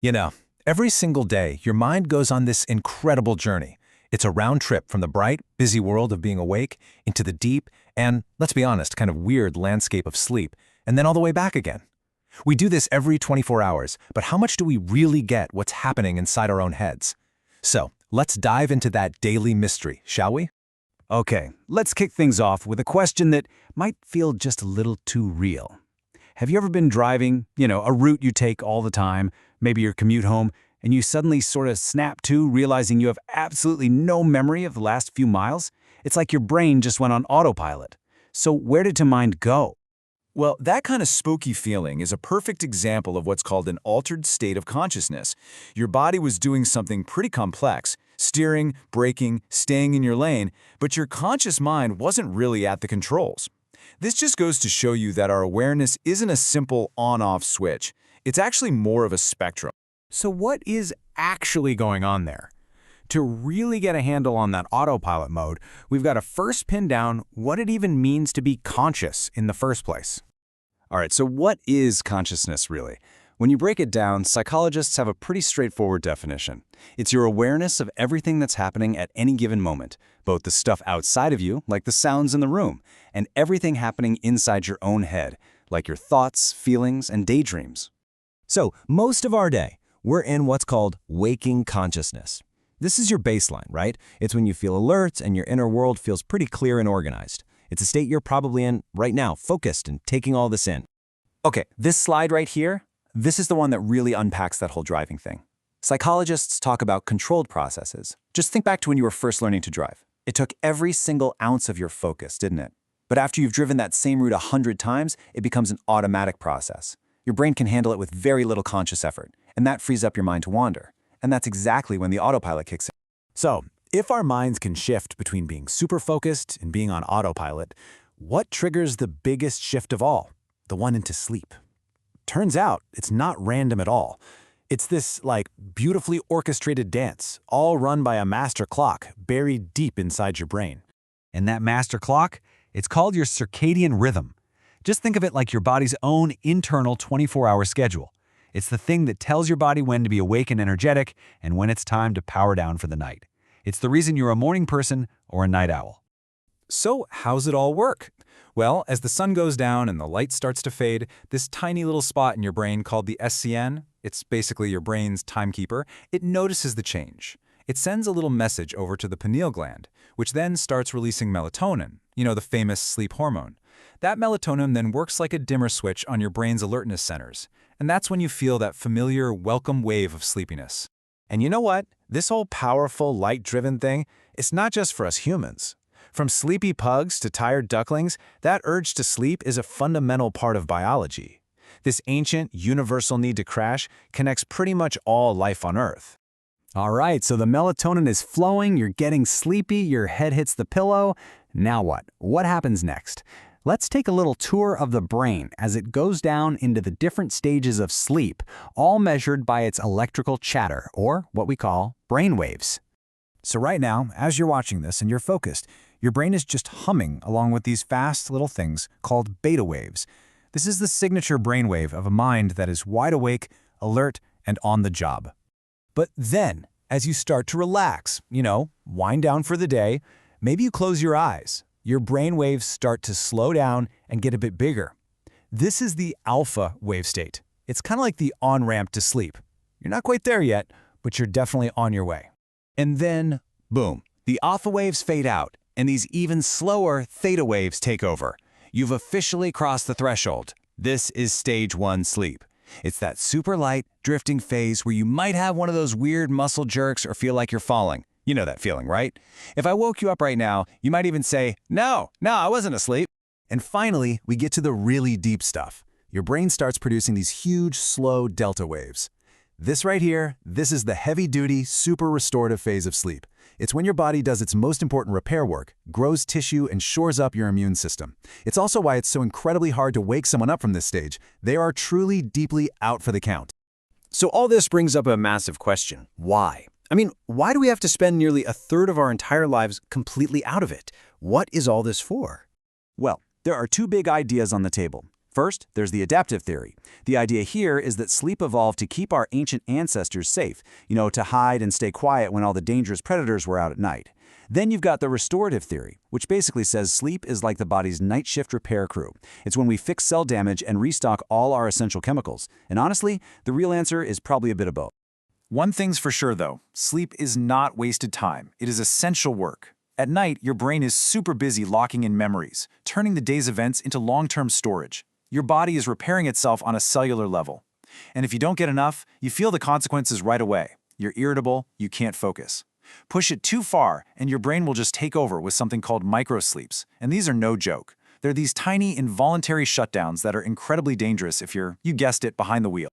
You know, every single day, your mind goes on this incredible journey. It's a round trip from the bright, busy world of being awake into the deep and, let's be honest, kind of weird landscape of sleep, and then all the way back again. We do this every 24 hours, but how much do we really get what's happening inside our own heads? So, let's dive into that daily mystery, shall we? Okay, let's kick things off with a question that might feel just a little too real. Have you ever been driving, a route you take all the time, maybe your commute home, and you suddenly sort of snap to realizing you have absolutely no memory of the last few miles? It's like your brain just went on autopilot. So where did your mind go? Well, that kind of spooky feeling is a perfect example of what's called an altered state of consciousness. Your body was doing something pretty complex, steering, braking, staying in your lane, but your conscious mind wasn't really at the controls. This just goes to show you that our awareness isn't a simple on-off switch. It's actually more of a spectrum. So what is actually going on there? To really get a handle on that autopilot mode, we've got to first pin down what it even means to be conscious in the first place. All right, so what is consciousness really? When you break it down, psychologists have a pretty straightforward definition. It's your awareness of everything that's happening at any given moment, both the stuff outside of you, like the sounds in the room, and everything happening inside your own head, like your thoughts, feelings, and daydreams. So, most of our day, we're in what's called waking consciousness. This is your baseline, right? It's when you feel alert and your inner world feels pretty clear and organized. It's a state you're probably in right now, focused and taking all this in. Okay, this slide right here, this is the one that really unpacks that whole driving thing. Psychologists talk about controlled processes. Just think back to when you were first learning to drive. It took every single ounce of your focus, didn't it? But after you've driven that same route 100 times, it becomes an automatic process. Your brain can handle it with very little conscious effort, and that frees up your mind to wander. And that's exactly when the autopilot kicks in. So, if our minds can shift between being super focused and being on autopilot, what triggers the biggest shift of all? The one into sleep. Turns out, it's not random at all. It's this, beautifully orchestrated dance, all run by a master clock buried deep inside your brain. And that master clock? It's called your circadian rhythm. Just think of it like your body's own internal 24-hour schedule. It's the thing that tells your body when to be awake and energetic and when it's time to power down for the night. It's the reason you're a morning person or a night owl. So how's it all work? Well, as the sun goes down and the light starts to fade, this tiny little spot in your brain called the SCN, it's basically your brain's timekeeper, it notices the change. It sends a little message over to the pineal gland, which then starts releasing melatonin, the famous sleep hormone. That melatonin then works like a dimmer switch on your brain's alertness centers, and that's when you feel that familiar, welcome wave of sleepiness. And you know what? This whole powerful, light-driven thing, it's not just for us humans. From sleepy pugs to tired ducklings, that urge to sleep is a fundamental part of biology. This ancient, universal need to crash connects pretty much all life on Earth. All right, so the melatonin is flowing, you're getting sleepy, your head hits the pillow. Now what? What happens next? Let's take a little tour of the brain as it goes down into the different stages of sleep, all measured by its electrical chatter, or what we call brain waves. So right now, as you're watching this and you're focused, your brain is just humming along with these fast little things called beta waves. This is the signature brainwave of a mind that is wide awake, alert, and on the job. But then, as you start to relax, wind down for the day, maybe you close your eyes. Your brain waves start to slow down and get a bit bigger. This is the alpha wave state. It's kind of like the on-ramp to sleep. You're not quite there yet, but you're definitely on your way. And then, boom, the alpha waves fade out, and these even slower theta waves take over. You've officially crossed the threshold. This is stage 1 sleep. It's that super light, drifting phase where you might have one of those weird muscle jerks or feel like you're falling. You know that feeling, right? If I woke you up right now, you might even say, no, I wasn't asleep. And finally, we get to the really deep stuff. Your brain starts producing these huge, slow delta waves. This right here, this is the heavy-duty, super restorative phase of sleep. It's when your body does its most important repair work, grows tissue, and shores up your immune system. It's also why it's so incredibly hard to wake someone up from this stage. They are truly, deeply out for the count. So all this brings up a massive question. Why? Why do we have to spend nearly a third of our entire lives completely out of it? What is all this for? Well, there are two big ideas on the table. First, there's the adaptive theory. The idea here is that sleep evolved to keep our ancient ancestors safe, to hide and stay quiet when all the dangerous predators were out at night. Then you've got the restorative theory, which basically says sleep is like the body's night shift repair crew. It's when we fix cell damage and restock all our essential chemicals. And honestly, the real answer is probably a bit of both. One thing's for sure, though. Sleep is not wasted time. It is essential work. At night, your brain is super busy locking in memories, turning the day's events into long-term storage. Your body is repairing itself on a cellular level. And if you don't get enough, you feel the consequences right away. You're irritable, you can't focus. Push it too far, and your brain will just take over with something called microsleeps. And these are no joke. They're these tiny, involuntary shutdowns that are incredibly dangerous if you're, you guessed it, behind the wheel.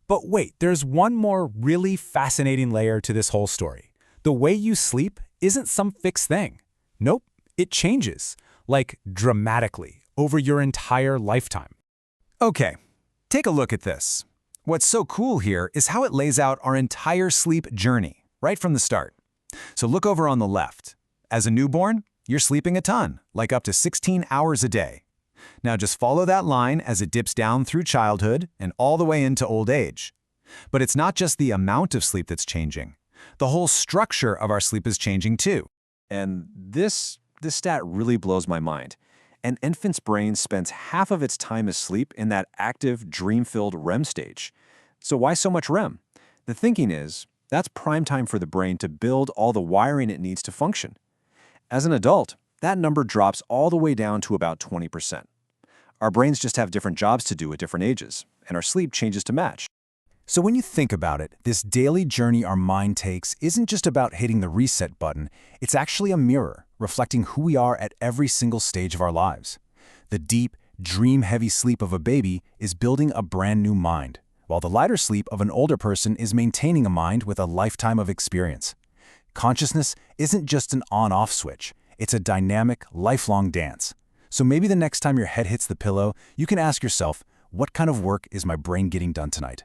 But wait, there's one more really fascinating layer to this whole story. The way you sleep isn't some fixed thing. Nope, it changes, like dramatically, over your entire lifetime. Okay, take a look at this. What's so cool here is how it lays out our entire sleep journey, right from the start. So look over on the left. As a newborn, you're sleeping a ton, like up to 16 hours a day. Now just follow that line as it dips down through childhood and all the way into old age. But it's not just the amount of sleep that's changing. The whole structure of our sleep is changing too. And this stat really blows my mind. An infant's brain spends half of its time asleep in that active, dream-filled REM stage. So why so much REM? The thinking is, that's prime time for the brain to build all the wiring it needs to function. As an adult, that number drops all the way down to about 20%. Our brains just have different jobs to do at different ages, and our sleep changes to match. So when you think about it, this daily journey our mind takes isn't just about hitting the reset button, it's actually a mirror, reflecting who we are at every single stage of our lives. The deep, dream-heavy sleep of a baby is building a brand new mind, while the lighter sleep of an older person is maintaining a mind with a lifetime of experience. Consciousness isn't just an on-off switch, it's a dynamic, lifelong dance. So maybe the next time your head hits the pillow, you can ask yourself, what kind of work is my brain getting done tonight?